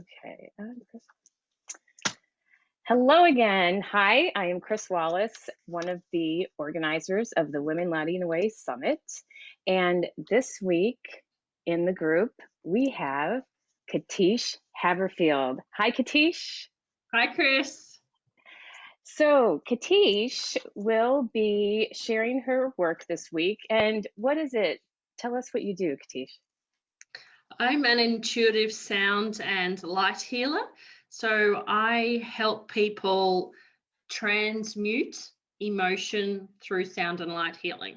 Okay. Hello again. Hi, I am Chris Wallace, one of the organizers of the Women Lighting the Way Summit. And this week in the group, we have Katische Haberfield. Hi, Katische. Hi, Chris. So Katische will be sharing her work this week. And what is it? Tell us what you do, Katische. I'm an intuitive sound and light healer. So I help people transmute emotion through sound and light healing.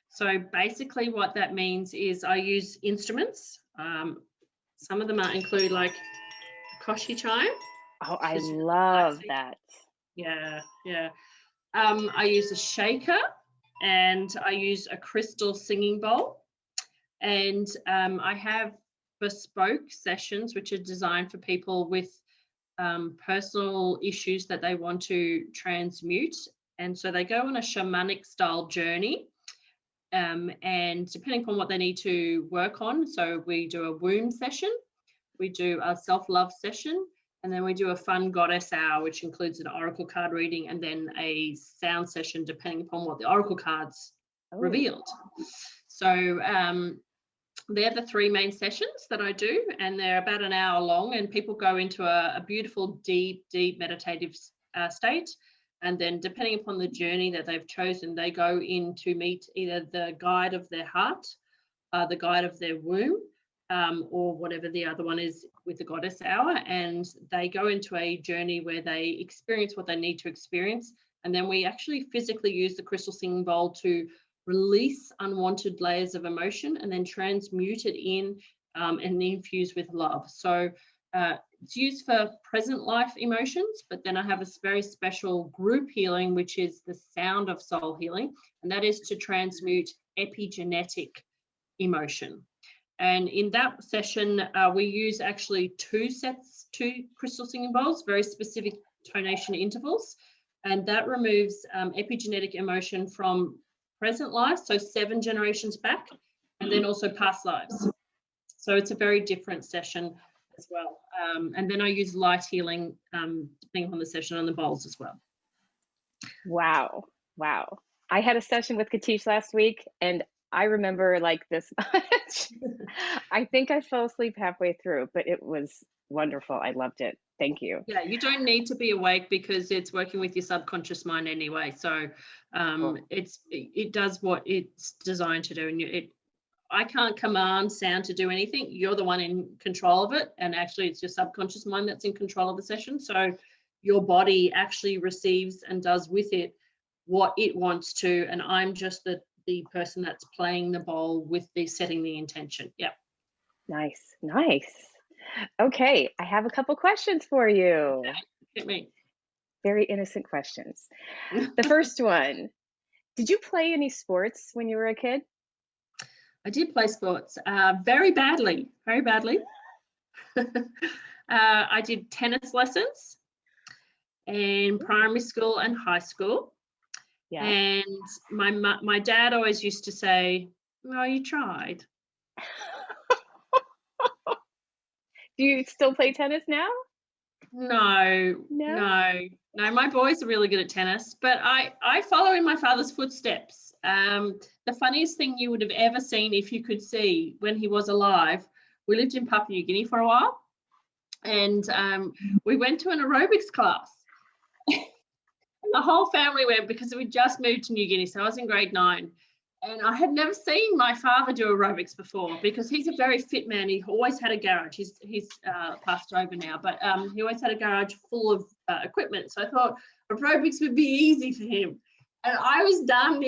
So basically what that means is I use instruments. Some of them include like Koshi chime. Oh, I love that. Yeah. I use a shaker and I use a crystal singing bowl. And I have bespoke sessions which are designed for people with personal issues that they want to transmute. And so they go on a shamanic style journey. And depending upon what they need to work on, so we do a womb session, we do a self-love session, and then we do a fun goddess hour, which includes an oracle card reading and then a sound session, depending upon what the oracle cards revealed. So they're the three main sessions that I do, and they're about an hour long, and people go into a beautiful, deep meditative state. And then depending upon the journey that they've chosen, they go in to meet either the guide of their heart, the guide of their womb, or whatever the other one is with the goddess hour. And they go into a journey where they experience what they need to experience. And then we actually physically use the crystal singing bowl to release unwanted layers of emotion and then transmute it in and infuse with love. So it's used for present life emotions, but then I have a very special group healing, which is the sound of soul healing, and that is to transmute epigenetic emotion. And in that session, we use actually two crystal singing bowls, very specific tonation intervals, and that removes epigenetic emotion from present life, so 7 generations back, and then also past lives. So it's a very different session as well. And then I use light healing, depending on the session, on the bowls as well. Wow. I had a session with Katische last week, and I remember like this much. I think I fell asleep halfway through, but it was wonderful. I loved it. Thank you. Yeah, you don't need to be awake because it's working with your subconscious mind anyway. So cool. It does what it's designed to do, and I can't command sound to do anything. You're the one in control of it, and actually it's your subconscious mind that's in control of the session. So your body actually receives and does with it what it wants to, and I'm just the person that's playing the bowl with setting the intention. Yeah. Nice. Okay, I have a couple questions for you. Okay. Hit me. Very innocent questions. The first one, did you play any sports when you were a kid? I did play sports very badly. I did tennis lessons in primary school and high school. Yeah. And my dad always used to say, "Oh, you tried." Do you still play tennis now? No. My boys are really good at tennis, but I follow in my father's footsteps. The funniest thing you would have ever seen, if you could see, when he was alive, we lived in Papua New Guinea for a while, and we went to an aerobics class. The whole family went because we just moved to New Guinea, so I was in grade 9. And I had never seen my father do aerobics before because he's a very fit man. He always had a garage. He's passed over now, but he always had a garage full of equipment. So I thought aerobics would be easy for him. And I was done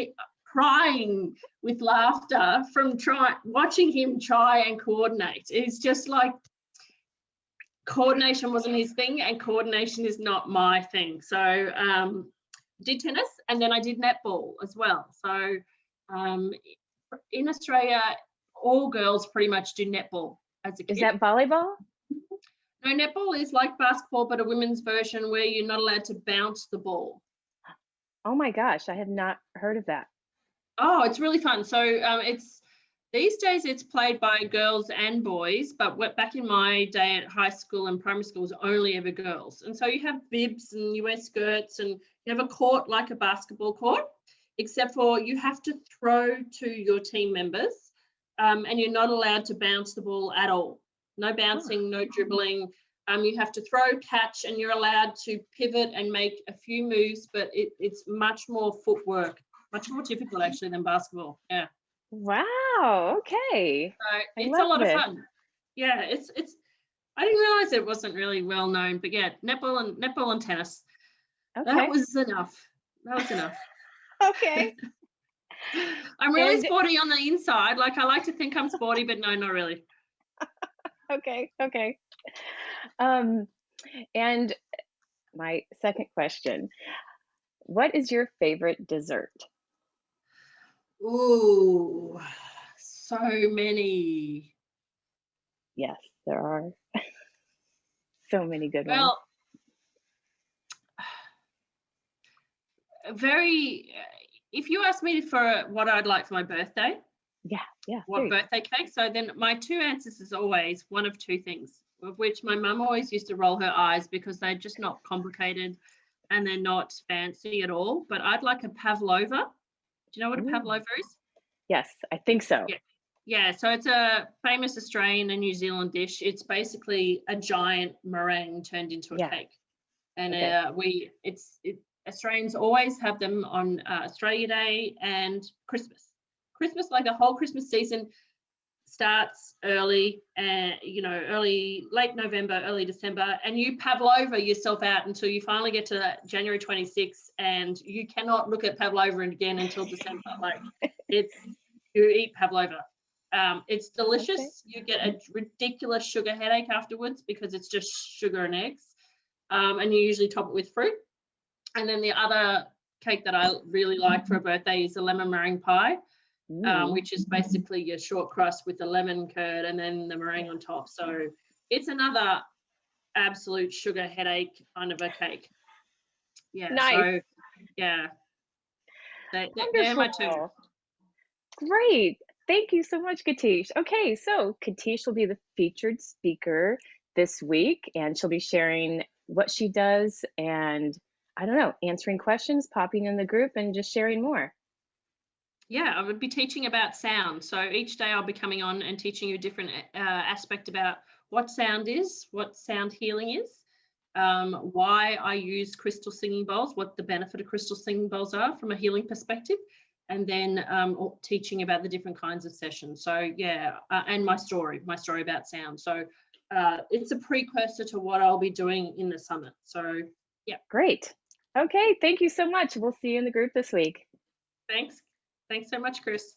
crying with laughter from watching him try and coordinate. It's just like coordination wasn't his thing, and coordination is not my thing. So did tennis, and then I did netball as well. So in Australia, all girls pretty much do netball as a kid. Is that volleyball? No, netball is like basketball, but a women's version where you're not allowed to bounce the ball. Oh my gosh, I have not heard of that. Oh, it's really fun. So These days it's played by girls and boys, but back in my day at high school and primary school, it was only ever girls. And so you have bibs and you wear skirts and you have a court like a basketball court, except for you have to throw to your team members, and you're not allowed to bounce the ball at all. No bouncing, no dribbling. You have to throw, catch, and you're allowed to pivot and make a few moves, but it's much more footwork, much more difficult actually than basketball. Yeah. Wow. Okay. So I it's a love lot of it. fun. Yeah, it's. I didn't realize it wasn't really well known, but yeah, netball and tennis. That Okay. was enough. That was enough. Okay. I'm really And sporty on the inside. Like I like to think I'm sporty, but no, not really. okay. Okay. Um, and my second question, what is your favorite dessert? Ooh, so many. Yes, there are so many good ones. Well, very. If you ask me for what I'd like for my birthday, Yeah, yeah. There what you go. birthday cake, so then my two answers is always one of two things, of which my mum always used to roll her eyes because they're just not complicated and they're not fancy at all. But I'd like a pavlova. Do you know what a Ooh. pavlova is? Yes, I think so. Yeah. Yeah, so it's a famous Australian and New Zealand dish. It's basically a giant meringue turned into a Yeah. cake, and Okay. Australians always have them on Australia Day and Christmas. Christmas, like the whole Christmas season, starts early, late November, early December, and you pavlova yourself out until you finally get to January 26th, and you cannot look at pavlova again until December. Like you eat pavlova. It's Okay. delicious. You get a ridiculous sugar headache afterwards because it's just sugar and eggs, and you usually top it with fruit. And then the other cake that I really like for a birthday is a lemon meringue pie, Ooh. which is basically your short crust with the lemon curd and then the meringue Yeah. on top. So it's another absolute sugar headache kind of a cake. Yeah. Nice. So yeah, they're my two. Wonderful. Great. Thank you so much, Katish. Okay, so Katish will be the featured speaker this week, and she'll be sharing what she does and I don't know, answering questions, popping in the group, and just sharing more. Yeah, I would be teaching about sound. So each day I'll be coming on and teaching you a different aspect about what sound is, what sound healing is, why I use crystal singing bowls, what the benefit of crystal singing bowls are from a healing perspective, and then teaching about the different kinds of sessions. So yeah, and my story about sound. So it's a precursor to what I'll be doing in the summit. So yeah, Great. Okay, thank you so much. We'll see you in the group this week. thanks. Thanks so much, Chris.